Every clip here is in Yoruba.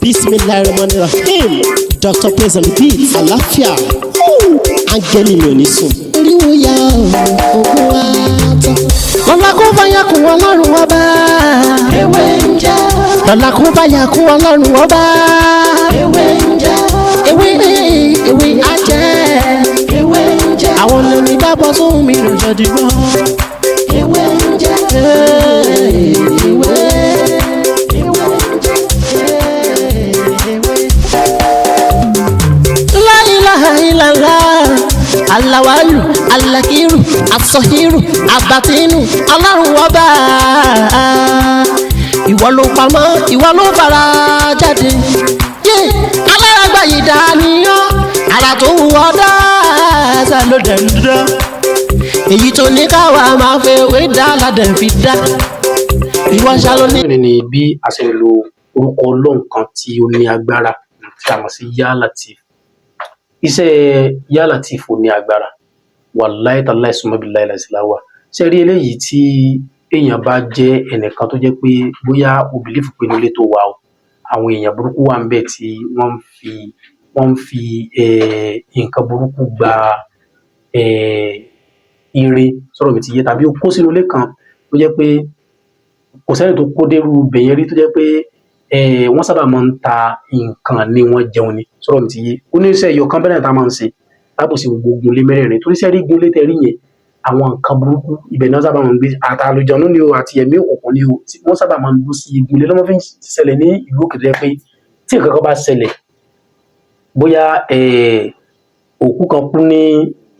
Bismillahirrahmanirrahim. Dr. Praise on the beat. Àlàáfíà. Áńgẹ́lì mi ò ní sùn. Oríwo ya ògùn wa tán. Lọ́la kó bá yà kún Ọlọ́run ọba. Ewé ń jẹ́. Lọ́la kó bá yà kún Ọlọ́run ọba. Ewé ń jẹ́. Ewé á jẹ́. Ewé ń jẹ́. Àwọn olórí bá bọ́ sóhun mi lọ́jọ́ dìbò. Ewé ń jẹ́. Ewé. Alawalu, alakiru, asohiru, abatinu, Ọlọ́run ọba. Ìwọ ló pamọ́, ìwọ ló fara jáde. Aláràgbà yìí dániyàn, ara tó wù ọ́ dáadáa ló dẹ̀ ń dá. Èyí tó ní káwa máa fẹ́ wé dá ládẹ̀ fi dá. Ìwọ ṣàlọ́ ní. Ní bí a ṣe lo orúkọ Ọlọ́run kan tí ó ní agbára tí a mọ̀ sí YAA LATEEF. Iṣẹ́ YAA LATEEF ò ní agbára. Wallahi tallahi summa billahi la ilaha. Ṣé rí eléyìí tí èèyàn bá jẹ́ ẹnìkan tó jẹ́ pé bóyá o believe pé nílé tó wà o, àwọn èèyàn burúkú wà ń bẹ̀ tí wọ́n ń fi nǹkan burúkú gba ire sọ̀rọ̀ mi ti yé, tàbí o kó sínú ilé kan tó jẹ́ pé kò sẹ́ni tó kó dérú bẹ̀yẹn rí tó jẹ́ pé wọ́n sábà máa ń ta nǹkan ní wọ́n jẹun ni sọ̀rọ̀ mi ti yé. Oníṣẹ́ ẹyọ kan bẹ́ẹ̀ tá a máa ń ṣe lábò sí gbogbo ogun lé mẹ́rẹ̀ẹ̀rin torí sẹ́rí gun lé tẹ̀rí yẹn àwọn nǹkan burúkú ibẹ̀ náà sábà máa ń gbé àtàlùjọ́nú ni o àti ẹ̀mí òkùnkùn ni o tí wọ́n sábà máa ń gbó sí igun lé lọ́mọ fi ń ṣẹlẹ̀ ní ìlú òkèèrè pé tí nǹkan kan bá ṣẹlẹ̀ bóyá òkú kan kú ní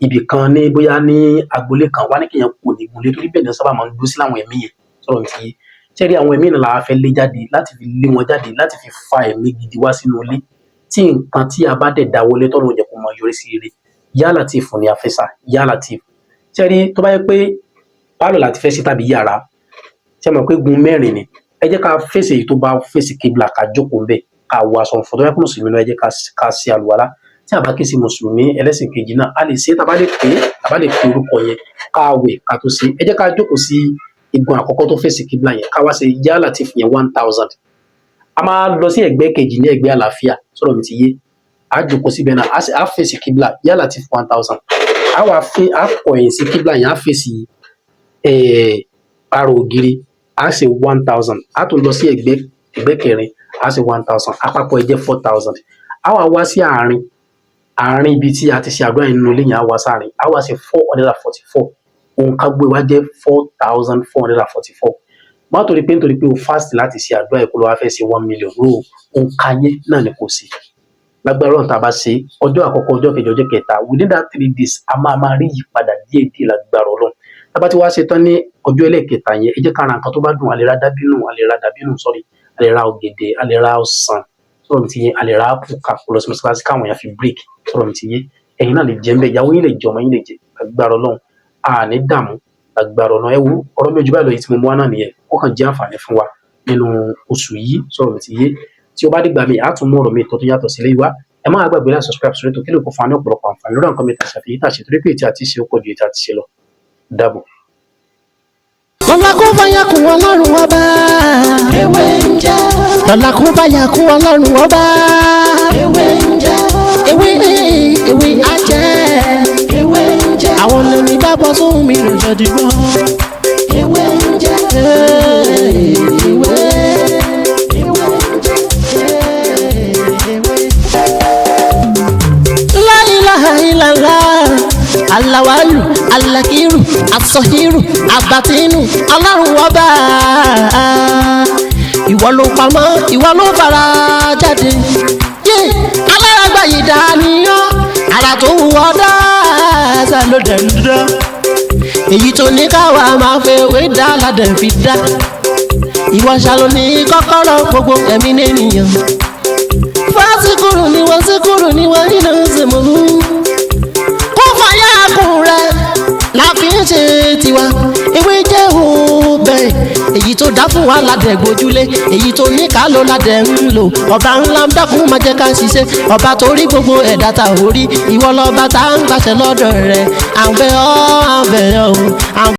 ibì kan ní bóyá ní agboolé kan wá ní kéèyàn kú ní igun lé torí bẹ́ẹ̀ náà sábà máa ń gbó sí láwọn ẹ̀mí yẹn sọ̀rọ̀ mi ti yé. Sẹ́rí àwọn ẹ̀mí náà la fẹ́ lé jáde láti fi lé wọn jáde láti fi fa ẹ̀mí gidi wá sínú ilé tí nǹkan tí a bá dẹ̀ dáwọ́lé tọ́lọ́ jẹ́ kó mọ yọrí sí ire. YAA LATEEF ni a fẹ́ sà YAA LATEEF. Sẹ́rí tó bá yẹ pé pálọ̀ láti fẹ́ sí tàbí yàrá ṣe mọ̀ pé gun mẹ́rin ni ẹ jẹ́ ká fèsì èyí tó bá fèsì kíbla ká jókòó ńbẹ̀ ká wọ aṣọ fún tó bá yẹ kó mùsùlùmí náà ẹ jẹ́ ká ṣe àlùwàlá tí a bá kí sí mùsùlùmí ẹlẹ́sìn kejì náà a lè ṣe tá a bá lè pe orúkọ yẹn ká wẹ̀ ká tó ṣe ẹ jẹ́ ká jókòó sí igun àkọ́kọ́ tó fèsì kíbla yẹn ká wá ṣe YAA LATEEF yẹn 1000. A máa lọ sí ẹgbẹ́ kejì ní ẹgbẹ́ àlàáfíà sọ̀rọ̀ mi ti yé a jókòó síbẹ̀ náà a fèsì kíbla YAA LATEEF 1000 a wá fẹ́ a kọ̀yìn sí kíbla yẹn a fèsì ara ògiri a ṣe 1000 a tún lọ sí ẹgbẹ́ kẹrin a ṣe 1000 àpapọ̀ ẹ jẹ́ 4000 a wá wá sí àárín ibi tí a ti ṣe àdúrà nínú ilé yẹn a wá sáàrin a wá ṣe 444 òǹkà gbé wa jẹ́ 4444 má torí pé nítorí pé o fast láti ṣe àdúrà ẹ̀kọ́ ló wá fẹ́ ṣe 1 million ro òǹkà yẹn náà ni kò sí lágbára ọ̀run tá a bá ṣe ọjọ́ àkọ́kọ́ ọjọ́ kejì ọjọ́ kẹta within that 3 days a máa rí ìyípadà díẹ̀ lágbára Ọlọ́run tá a bá ti wá ṣe tán ní ọjọ́ ẹlẹ́ẹ̀kẹta yẹn ẹ jẹ́ ká ra nǹkan tó bá dùn a lè ra dàbínù a lè ra ọ̀gẹ̀dẹ̀ a lè ra ọsàn sọ̀rọ̀ mi ti yé a lè ra apple kakú lọ sí mọ́ṣáláṣí káwọn èèyàn fi break sọ̀rọ̀ mi ti yé ẹ̀yin náà lè jẹ́ ń bẹ̀ ìyàwó yín lè jẹ ọmọ yín lè jẹ lágbára Ọlọ́run àní dààmú lágbára Ọlọ́run ẹ wo ọ̀rọ̀ mi ojú báyìí lọ yìí tí mo mú wá náà nìyẹn ó kàn jẹ́ àǹfààní fún wa nínú oṣù yìí sọ̀rọ̀ mi ti yé tí ó bá dìgbà mi á tún mú ọ̀rọ̀ mi tó tún yàtọ̀ sílé wa ẹ má gbàgbé láti subscribe sórí ètò kílò kó fa ní ọ̀pọ̀lọpọ̀ àǹfààní lórí nǹkan mẹ́ta ṣàfihàn tàṣe torí pé ètí àti ṣe ó pọ̀ ju ètí àti ṣe lọ dàbọ̀. Lọ́la kó bá yà kún Ọlọ́run ọba. Ewé ń jẹ́. Lọ́la kó bá yà kún Ọlọ́run ọba. Ewé ń jẹ́. Ewé á jẹ́. Ewé ń jẹ́. Àwọn olórí bá bọ́ sóhun mi lọ́jọ́ dìbò. Ewé ń jẹ́. Ewé. Alawalu, alakiru, asohiru, abatinu, Ọlọ́run ọba. Ìwọ ló pamọ́, ìwọ ló fara jáde. Aláràgbà yìí dániyàn, ara tó wù ọ́ dáadáa ló dẹ̀ ń dá. Èyí tó ní káwa máa fẹ́ wé dá ládẹ̀ fi dá. Ìwọ ṣàlọ́ ní kọ́kọ́rọ́ gbogbo ẹ̀mí nìyẹn. Fásikúrú ni wọ́n nínú ìsìnkú. Láfi ń ṣe tiwa ewé jẹ́ òbẹ̀ èyí tó dá fún wa ládẹ̀ gbójúlé èyí tó ní ká ló ládẹ̀ ń lò ọba ńlá ń dákun máa jẹ́ ká ṣiṣẹ́ ọba tó rí gbogbo ẹ̀dá ta orí ìwọ lọ́ba tá ń gbàṣẹ lọ́dọ̀ rẹ̀ à ń bẹ̀ ọ́.